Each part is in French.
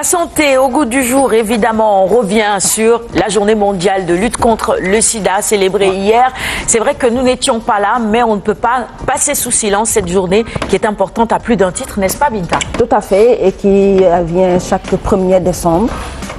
La santé au goût du jour, évidemment, on revient sur la journée mondiale de lutte contre le sida célébrée hier. C'est vrai que nous n'étions pas là, mais on ne peut pas passer sous silence cette journée qui est importante à plus d'un titre, n'est-ce pas Binta? Tout à fait, et qui vient chaque 1er décembre.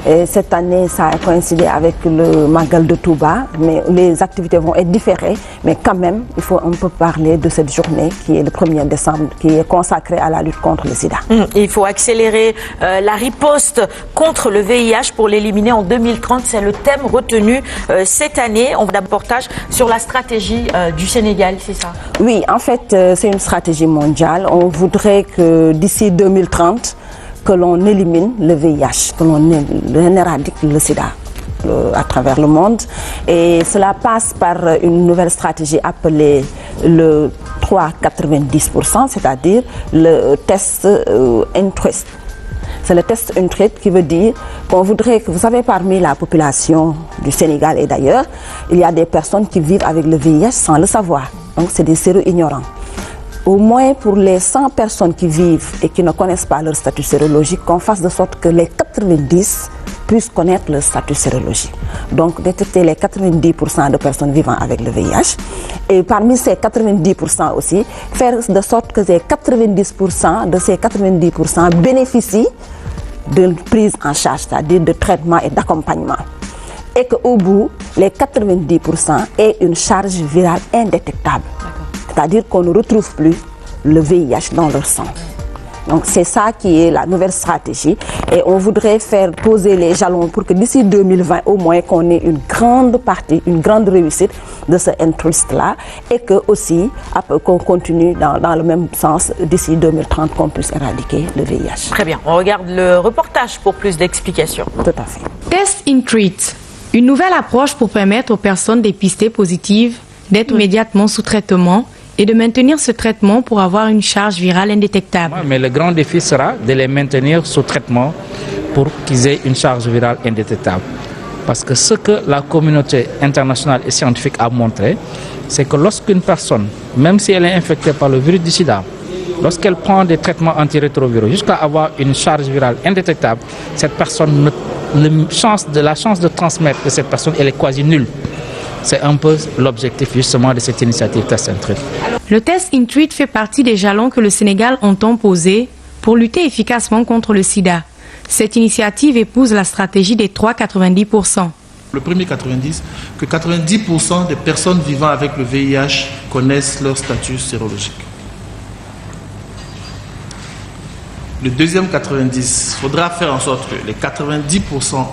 Et cette année, ça a coïncidé avec le Magal de Touba, mais les activités vont être différées. Mais quand même, on peut parler de cette journée qui est le 1er décembre, qui est consacrée à la lutte contre le sida. Il faut accélérer la riposte contre le VIH pour l'éliminer en 2030. C'est le thème retenu cette année. On va davantage sur la stratégie du Sénégal, c'est ça? Oui, en fait, c'est une stratégie mondiale. On voudrait que d'ici 2030, que l'on élimine le VIH, que l'on éradique le sida à travers le monde. Et cela passe par une nouvelle stratégie appelée le 3,90%, c'est-à-dire le test Intruist. C'est le test Intruist qui veut dire qu'on voudrait que, vous savez, parmi la population du Sénégal et d'ailleurs, il y a des personnes qui vivent avec le VIH sans le savoir. Donc c'est des séro-ignorants. Au moins pour les 100 personnes qui vivent et qui ne connaissent pas leur statut sérologique, qu'on fasse de sorte que les 90 puissent connaître leur statut sérologique. Donc détecter les 90% de personnes vivant avec le VIH. Et parmi ces 90% aussi, faire de sorte que ces 90% de ces 90% bénéficient d'une prise en charge, c'est-à-dire de traitement et d'accompagnement. Et qu'au bout, les 90% aient une charge virale indétectable. C'est-à-dire qu'on ne retrouve plus le VIH dans leur sang. Donc c'est ça qui est la nouvelle stratégie. Et on voudrait faire poser les jalons pour que d'ici 2020, au moins, qu'on ait une grande partie, une grande réussite de ce Intruist-là. Et que aussi, qu'on continue dans le même sens d'ici 2030, qu'on puisse éradiquer le VIH. Très bien. On regarde le reportage pour plus d'explications. Tout à fait. Test Intruist, une nouvelle approche pour permettre aux personnes dépistées positives d'être immédiatement sous traitement et de maintenir ce traitement pour avoir une charge virale indétectable. Mais le grand défi sera de les maintenir sous traitement pour qu'ils aient une charge virale indétectable. Parce que ce que la communauté internationale et scientifique a montré, c'est que lorsqu'une personne, même si elle est infectée par le virus du sida, lorsqu'elle prend des traitements antirétroviraux jusqu'à avoir une charge virale indétectable, cette personne, la chance de transmettre de cette personne, elle est quasi nulle. C'est un peu l'objectif justement de cette initiative Test Intruist. Le test Intruist fait partie des jalons que le Sénégal entend poser pour lutter efficacement contre le sida. Cette initiative épouse la stratégie des 3,90%. Le premier 90, que 90% des personnes vivant avec le VIH connaissent leur statut sérologique. Le deuxième 90, il faudra faire en sorte que les 90%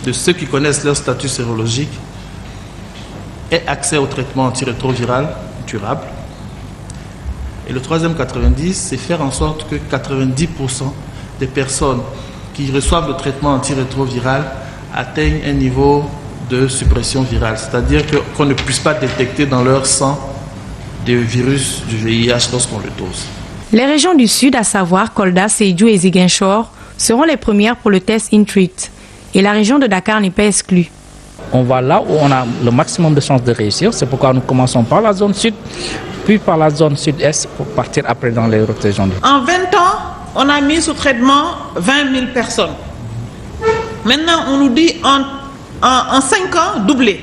de ceux qui connaissent leur statut sérologique aient accès au traitement antirétroviral durable. Et le troisième 90, c'est faire en sorte que 90% des personnes qui reçoivent le traitement antirétroviral atteignent un niveau de suppression virale, c'est-à-dire qu'on ne puisse pas détecter dans leur sang des virus du VIH lorsqu'on le dose. Les régions du Sud, à savoir Kolda, Sédhiou et Ziguinchor, seront les premières pour le test Intruist. Et la région de Dakar n'est pas exclue. On va là où on a le maximum de chances de réussir. C'est pourquoi nous commençons par la zone sud, puis par la zone sud-est pour partir après dans les autres régions. En 20 ans, on a mis sous traitement 20 000 personnes. Maintenant, on nous dit en 5 ans, doubler.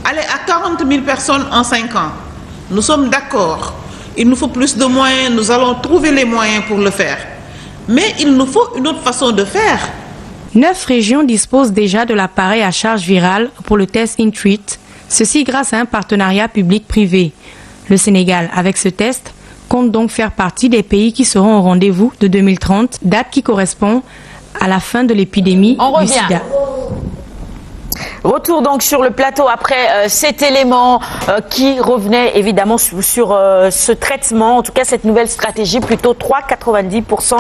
Aller à 40 000 personnes en 5 ans. Nous sommes d'accord. Il nous faut plus de moyens. Nous allons trouver les moyens pour le faire. Mais il nous faut une autre façon de faire. 9 régions disposent déjà de l'appareil à charge virale pour le test Intruist, ceci grâce à un partenariat public-privé. Le Sénégal, avec ce test, compte donc faire partie des pays qui seront au rendez-vous de 2030, date qui correspond à la fin de l'épidémie du sida. Retour donc sur le plateau après cet élément qui revenait évidemment sur ce traitement, en tout cas cette nouvelle stratégie, plutôt 3,90%.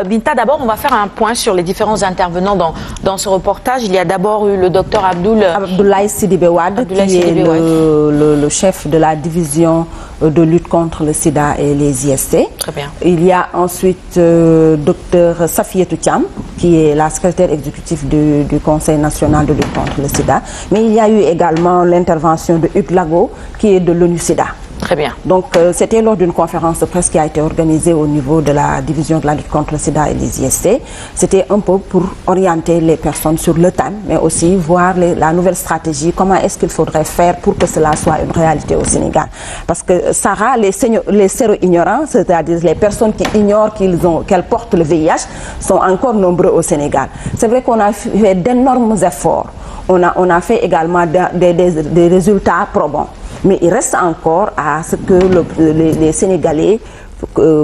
Binta, d'abord on va faire un point sur les différents intervenants dans ce reportage. Il y a d'abord eu le docteur Abdoulaye Sidibé Wade, qui est le chef de la division de lutte contre le sida et les IST. Très bien. Il y a ensuite docteur Safietou Thiam, qui est la secrétaire exécutive du Conseil national de lutte contre le sida. Mais il y a eu également l'intervention de Hugues Lago, qui est de l'ONU-SIDA. Très bien. Donc, c'était lors d'une conférence de presse qui a été organisée au niveau de la division de la lutte contre le sida et les IST. C'était un peu pour orienter les personnes sur le thème, mais aussi voir la nouvelle stratégie, comment est-ce qu'il faudrait faire pour que cela soit une réalité au Sénégal. Parce que, Sarah, les séro-ignorants, c'est-à-dire les personnes qui ignorent qu'elles portent le VIH, sont encore nombreux au Sénégal. C'est vrai qu'on a fait d'énormes efforts. On a fait également des résultats probants. Mais il reste encore à ce que les Sénégalais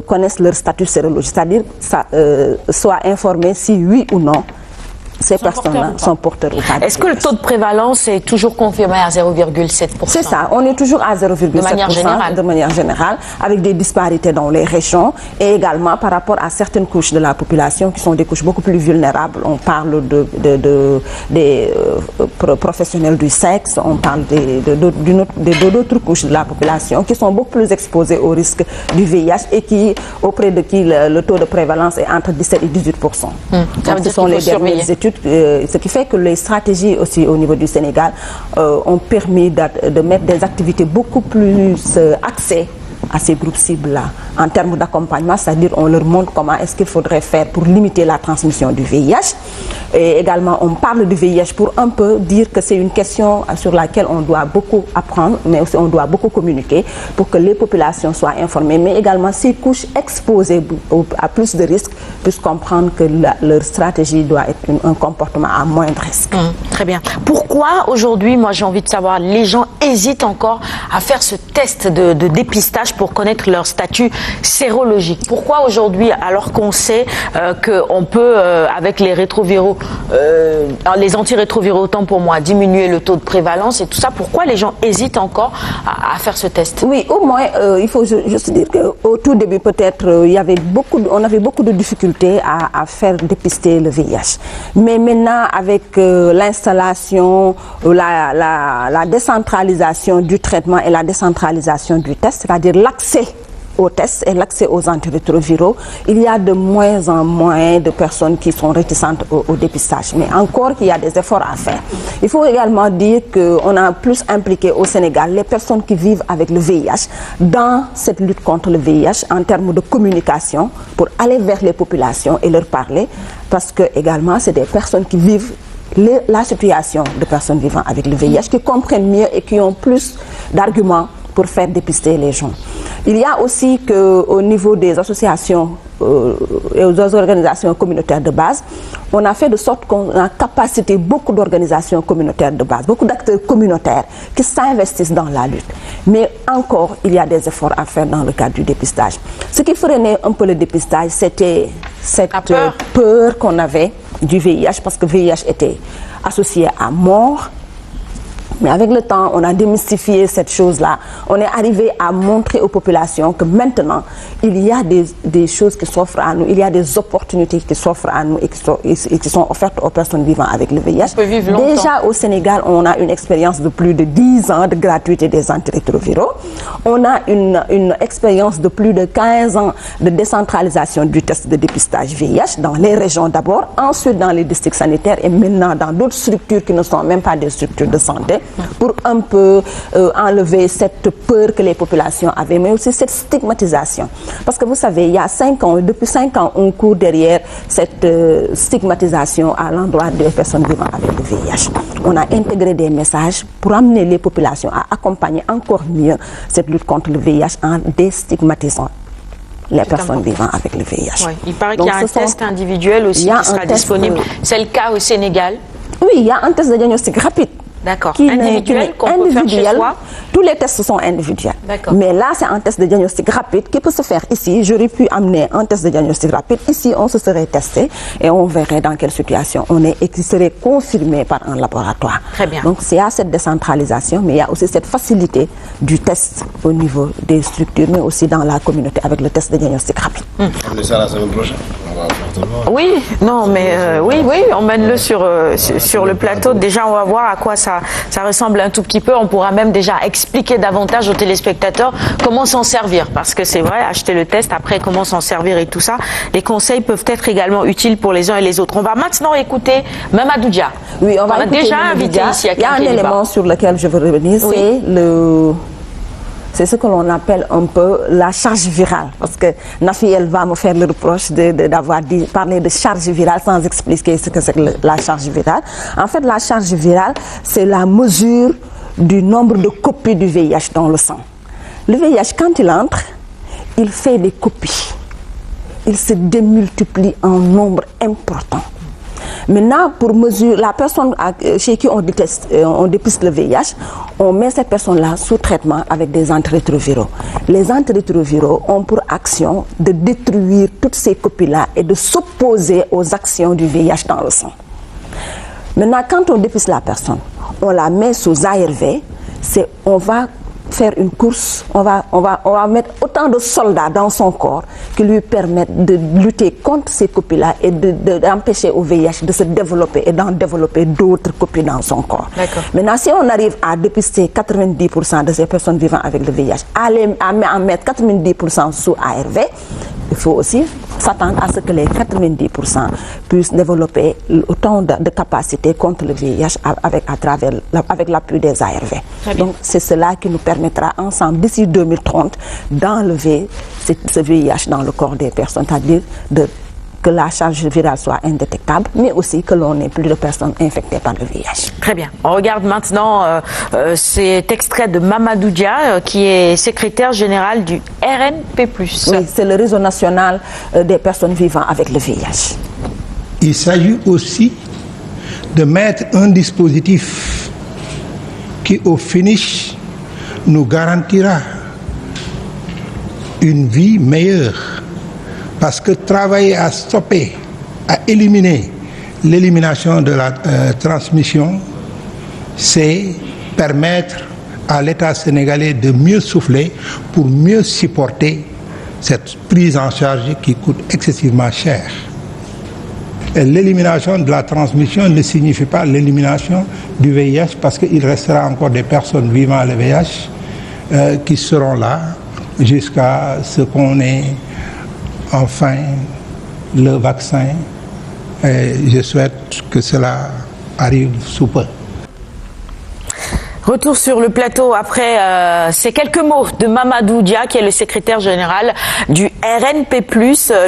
connaissent leur statut sérologique, c'est-à-dire soient informés si oui ou non ces personnes-là sont porteurs ou pas. Est-ce que le taux de prévalence est toujours confirmé à 0,7%? C'est ça, on est toujours à 0,7% de manière générale, avec des disparités dans les régions et également par rapport à certaines couches de la population qui sont des couches beaucoup plus vulnérables. On parle des professionnels du sexe, on parle d'autres couches de la population qui sont beaucoup plus exposées au risque du VIH et auprès de qui le taux de prévalence est entre 17 et 18%. Donc, ce sont les dernières études. Ce qui fait que les stratégies aussi au niveau du Sénégal ont permis de mettre des activités beaucoup plus axées à ces groupes cibles-là en termes d'accompagnement, c'est-à-dire on leur montre comment est-ce qu'il faudrait faire pour limiter la transmission du VIH. Et également, on parle du VIH pour un peu dire que c'est une question sur laquelle on doit beaucoup apprendre, mais aussi on doit beaucoup communiquer pour que les populations soient informées, mais également ces couches exposées à plus de risques puissent comprendre que leur stratégie doit être un comportement à moindre risque. Très bien. Pourquoi aujourd'hui, moi j'ai envie de savoir, les gens hésitent encore à faire ce test de dépistage pour connaître leur statut sérologique? Pourquoi aujourd'hui, alors qu'on sait qu'on peut, avec les rétroviraux, les antirétroviraux, autant pour moi, diminuer le taux de prévalence et tout ça, pourquoi les gens hésitent encore à faire ce test? Oui, au moins, il faut juste dire qu'au tout début, peut-être, on avait beaucoup de difficultés à faire dépister le VIH. Mais maintenant, avec l'installation, la décentralisation du traitement et la décentralisation du test, c'est-à-dire l'accès aux tests et l'accès aux antirétroviraux, il y a de moins en moins de personnes qui sont réticentes au dépistage. Mais encore qu'il y a des efforts à faire. Il faut également dire qu'on a plus impliqué au Sénégal les personnes qui vivent avec le VIH dans cette lutte contre le VIH en termes de communication pour aller vers les populations et leur parler, parce que également c'est des personnes qui vivent la situation de personnes vivant avec le VIH, qui comprennent mieux et qui ont plus d'arguments pour faire dépister les gens. Il y a aussi qu'au niveau des associations et aux organisations communautaires de base, on a fait de sorte qu'on a capacité beaucoup d'organisations communautaires de base, beaucoup d'acteurs communautaires qui s'investissent dans la lutte. Mais encore, il y a des efforts à faire dans le cadre du dépistage. Ce qui freinait un peu le dépistage, c'était cette peur qu'on avait du VIH, parce que le VIH était associé à mort. Mais avec le temps, on a démystifié cette chose-là. On est arrivé à montrer aux populations que maintenant, il y a des choses qui s'offrent à nous, il y a des opportunités qui s'offrent à nous et qui sont offertes aux personnes vivant avec le VIH. Déjà, au Sénégal, on a une expérience de plus de 10 ans de gratuité des antirétroviraux. On a une expérience de plus de 15 ans de décentralisation du test de dépistage VIH dans les régions d'abord, ensuite dans les districts sanitaires et maintenant dans d'autres structures qui ne sont même pas des structures de santé, pour un peu enlever cette peur que les populations avaient, mais aussi cette stigmatisation. Parce que vous savez, il y a 5 ans, depuis 5 ans, on court derrière cette stigmatisation à l'endroit des personnes vivant avec le VIH. On a intégré des messages pour amener les populations à accompagner encore mieux cette lutte contre le VIH en déstigmatisant les personnes vivant avec le VIH. Ouais. Il paraît qu'il y a un test individuel aussi qui sera disponible. C'est le cas au Sénégal? Oui, il y a un test de diagnostic rapide. D'accord. Individuel qu'on peut faire chez soi? Tous les tests sont individuels. Mais là, c'est un test de diagnostic rapide qui peut se faire ici. J'aurais pu amener un test de diagnostic rapide. Ici, on se serait testé et on verrait dans quelle situation on est et qui serait confirmé par un laboratoire. Très bien. Donc, il y a cette décentralisation, mais il y a aussi cette facilité du test au niveau des structures, mais aussi dans la communauté avec le test de diagnostic rapide. On est ça la semaine prochaine. Oui, non, mais oui, emmène-le sur le plateau. Déjà, on va voir à quoi ça ressemble un tout petit peu. On pourra même déjà expliquer davantage aux téléspectateurs comment s'en servir. Parce que c'est vrai, acheter le test, après comment s'en servir et tout ça. Les conseils peuvent être également utiles pour les uns et les autres. On va maintenant écouter Mamadou Dia. Oui, on va déjà invité ici à Il y a un élément sur lequel je veux revenir, c'est ce que l'on appelle un peu la charge virale. Parce que Nafi, elle va me faire le reproche d'avoir parlé de charge virale sans expliquer ce que c'est que la charge virale. En fait, la charge virale, c'est la mesure du nombre de copies du VIH dans le sang. Le VIH, quand il entre, il fait des copies. Il se démultiplie en nombre important. Maintenant, pour mesurer la personne chez qui on dépiste le VIH, on met cette personne-là sous traitement avec des antirétroviraux. Les antirétroviraux ont pour action de détruire toutes ces copies-là et de s'opposer aux actions du VIH dans le sang. Maintenant, quand on dépiste la personne, on la met sous ARV, on va faire une course, on va mettre autant de soldats dans son corps qui lui permettent de lutter contre ces copies-là et d'empêcher au VIH de se développer et d'en développer d'autres copies dans son corps. Maintenant, si on arrive à dépister 90% de ces personnes vivant avec le VIH, à mettre 90% sous ARV, il faut aussi s'attendre à ce que les 90% puissent développer autant de capacités contre le VIH avec l'appui des ARV. Donc, c'est cela qui nous permettra ensemble, d'ici 2030, d'enlever ce VIH dans le corps des personnes, c'est-à-dire que la charge virale soit indétectable, mais aussi que l'on n'ait plus de personnes infectées par le VIH. Très bien. On regarde maintenant cet extrait de Mamadou Dia, qui est secrétaire général du RNP+. Oui, c'est le réseau national des personnes vivant avec le VIH. Il s'agit aussi de mettre un dispositif qui, au finish, nous garantira une vie meilleure. Parce que travailler à stopper, à éliminer l'élimination de la transmission, c'est permettre à l'État sénégalais de mieux souffler pour mieux supporter cette prise en charge qui coûte excessivement cher. L'élimination de la transmission ne signifie pas l'élimination du VIH parce qu'il restera encore des personnes vivant le VIH qui seront là jusqu'à ce qu'on ait enfin le vaccin. Et je souhaite que cela arrive sous peu. Retour sur le plateau après ces quelques mots de Mamadou Dia, qui est le secrétaire général du RNP+,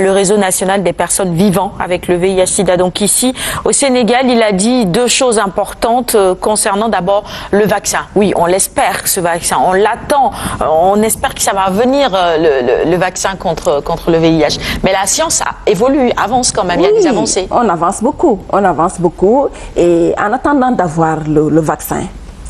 le réseau national des personnes vivant avec le VIH/SIDA. Donc ici, au Sénégal, il a dit deux choses importantes concernant d'abord le vaccin. Oui, on l'espère, ce vaccin, on l'attend, on espère que ça va venir, le vaccin contre le VIH. Mais la science évolue, avance quand même, il y a des avancées. On avance beaucoup. Et en attendant d'avoir le vaccin,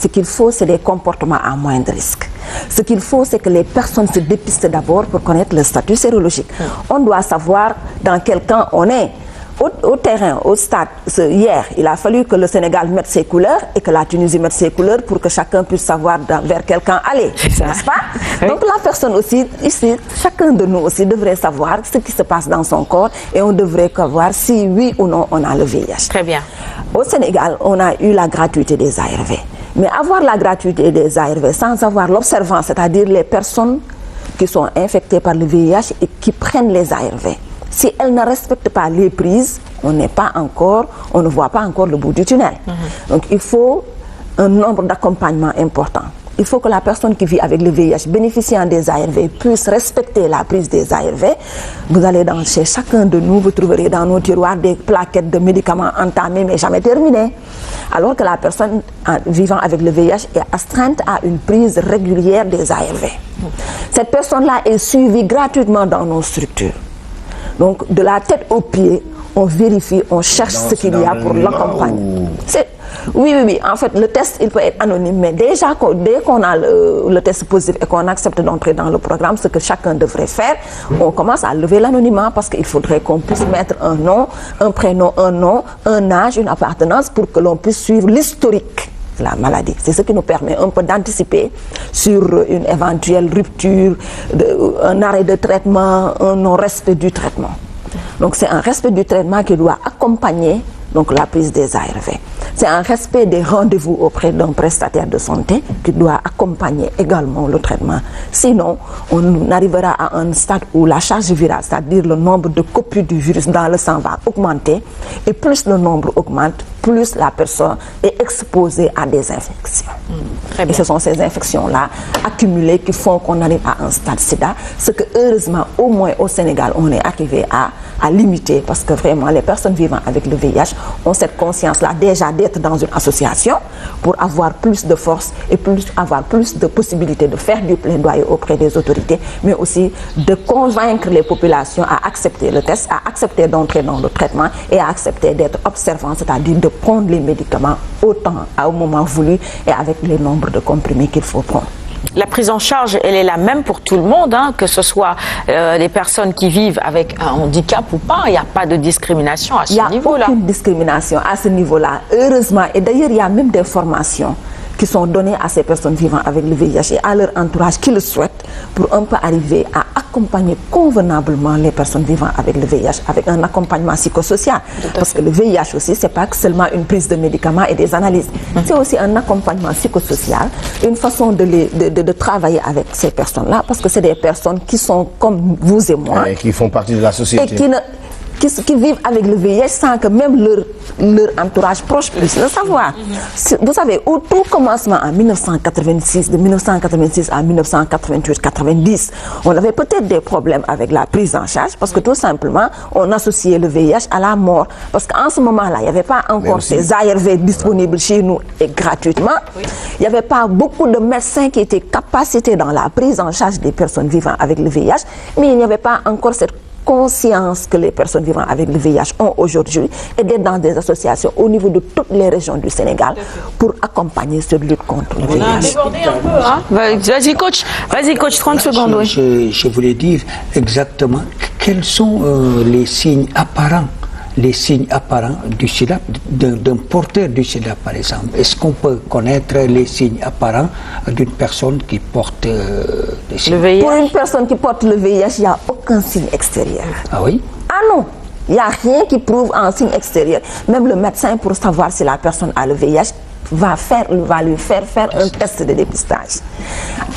ce qu'il faut, c'est des comportements à moindre risque. Ce qu'il faut, c'est que les personnes se dépistent d'abord pour connaître le statut sérologique. On doit savoir dans quel camp on est. Au terrain, au stade, hier, il a fallu que le Sénégal mette ses couleurs et que la Tunisie mette ses couleurs pour que chacun puisse savoir vers quel camp aller, n'est-ce pas? Oui. Donc la personne aussi, ici, chacun de nous aussi devrait savoir ce qui se passe dans son corps et on devrait savoir si oui ou non on a le VIH. Très bien. Au Sénégal, on a eu la gratuité des ARV. Mais avoir la gratuité des ARV sans avoir l'observance, c'est-à-dire les personnes qui sont infectées par le VIH et qui prennent les ARV, si elles ne respectent pas les prises, on ne voit pas encore le bout du tunnel. Donc il faut un nombre d'accompagnements important. Il faut que la personne qui vit avec le VIH bénéficiant des ARV puisse respecter la prise des ARV. Vous allez chez chacun de nous, vous trouverez dans nos tiroirs des plaquettes de médicaments entamés mais jamais terminés. Alors que la personne vivant avec le VIH est astreinte à une prise régulière des ARV. Cette personne-là est suivie gratuitement dans nos structures. Donc de la tête aux pieds, on vérifie, on cherche ce qu'il y a pour l'accompagner. Oui. En fait, le test, il peut être anonyme, mais dès qu'on a le test positif et qu'on accepte d'entrer dans le programme, ce que chacun devrait faire, on commence à lever l'anonymat parce qu'il faudrait qu'on puisse mettre un nom, un prénom, un âge, une appartenance pour que l'on puisse suivre l'historique de la maladie. C'est ce qui nous permet un peu d'anticiper sur une éventuelle rupture, un arrêt de traitement, un non-respect du traitement. Donc c'est un respect du traitement qui doit accompagner donc la prise des ARV. C'est un respect des rendez-vous auprès d'un prestataire de santé qui doit accompagner également le traitement. Sinon, on arrivera à un stade où la charge virale, c'est-à-dire le nombre de copies du virus dans le sang va augmenter, et plus le nombre augmente, plus la personne est exposée à des infections. Et ce sont ces infections-là accumulées qui font qu'on arrive à un stade sida, ce que heureusement, au moins au Sénégal, on est arrivé à limiter, parce que vraiment les personnes vivant avec le VIH ont cette conscience-là déjà d'être dans une association pour avoir plus de force et avoir plus de possibilités de faire du plaidoyer auprès des autorités, mais aussi de convaincre les populations à accepter le test, à accepter d'entrer dans le traitement et à accepter d'être observants, c'est-à-dire de prendre les médicaments au moment voulu et avec les nombres de comprimés qu'il faut prendre. La prise en charge, elle est la même pour tout le monde, hein, que ce soit les personnes qui vivent avec un handicap ou pas. Il n'y a pas de discrimination à ce niveau-là. Il n'y a aucune discrimination à ce niveau-là, heureusement. Et d'ailleurs, il y a même des formations qui sont données à ces personnes vivant avec le VIH et à leur entourage qui le souhaitent pour un peu arriver à accompagner convenablement les personnes vivant avec le VIH, avec un accompagnement psychosocial. Parce que le VIH aussi, ce n'est pas seulement une prise de médicaments et des analyses. C'est aussi un accompagnement psychosocial, une façon de travailler avec ces personnes-là, parce que c'est des personnes qui sont comme vous et moi. Et qui font partie de la société. Et qui vivent avec le VIH sans que même leur entourage proche puisse le savoir. Vous savez, au tout commencement en 1986, de 1986 à 1988-90, on avait peut-être des problèmes avec la prise en charge parce que tout simplement, on associait le VIH à la mort. Parce qu'en ce moment-là, il n'y avait pas encore ces ARV disponibles chez nous et gratuitement. Il n'y avait pas beaucoup de médecins qui étaient capacités dans la prise en charge des personnes vivant avec le VIH, mais il n'y avait pas encore cette conscience que les personnes vivant avec le VIH ont aujourd'hui et d'être dans des associations au niveau de toutes les régions du Sénégal pour accompagner cette lutte contre le VIH. On a débordé un peu, hein? Vas-y coach, 30 secondes. Oui. Je voulais dire exactement quels sont les signes apparents du sida, d'un porteur du sida par exemple. Est-ce qu'on peut connaître les signes apparents d'une personne qui porte le sida? Pour une personne qui porte le VIH, il n'y a aucun signe extérieur. Ah oui? Ah non, il n'y a rien qui prouve un signe extérieur. Même le médecin, pour savoir si la personne a le VIH, va lui faire un test de dépistage.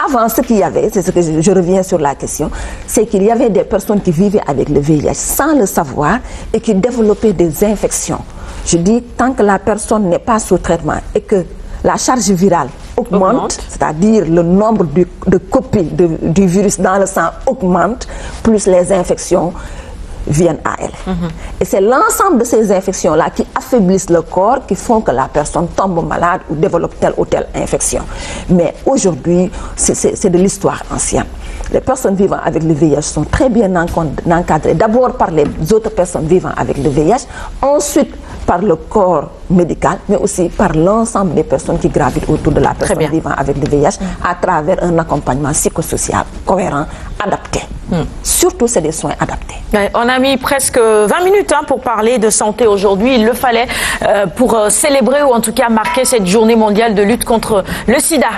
Avant, ce qu'il y avait, c'est ce que je reviens sur la question, c'est qu'il y avait des personnes qui vivaient avec le VIH sans le savoir et qui développaient des infections. Je dis, tant que la personne n'est pas sous traitement et que la charge virale augmente, c'est-à-dire le nombre de copies du virus dans le sang augmente, plus les infections viennent à elle. Et c'est l'ensemble de ces infections-là qui affaiblissent le corps, qui font que la personne tombe malade ou développe telle ou telle infection. Mais aujourd'hui, c'est de l'histoire ancienne. Les personnes vivant avec le VIH sont très bien encadrées, d'abord par les autres personnes vivant avec le VIH, ensuite par le corps médical, mais aussi par l'ensemble des personnes qui gravitent autour de la personne vivant avec le VIH à travers un accompagnement psychosocial cohérent, adapté. Surtout, c'est des soins adaptés. On a mis presque 20 minutes pour parler de santé aujourd'hui. Il le fallait pour célébrer ou en tout cas marquer cette journée mondiale de lutte contre le sida.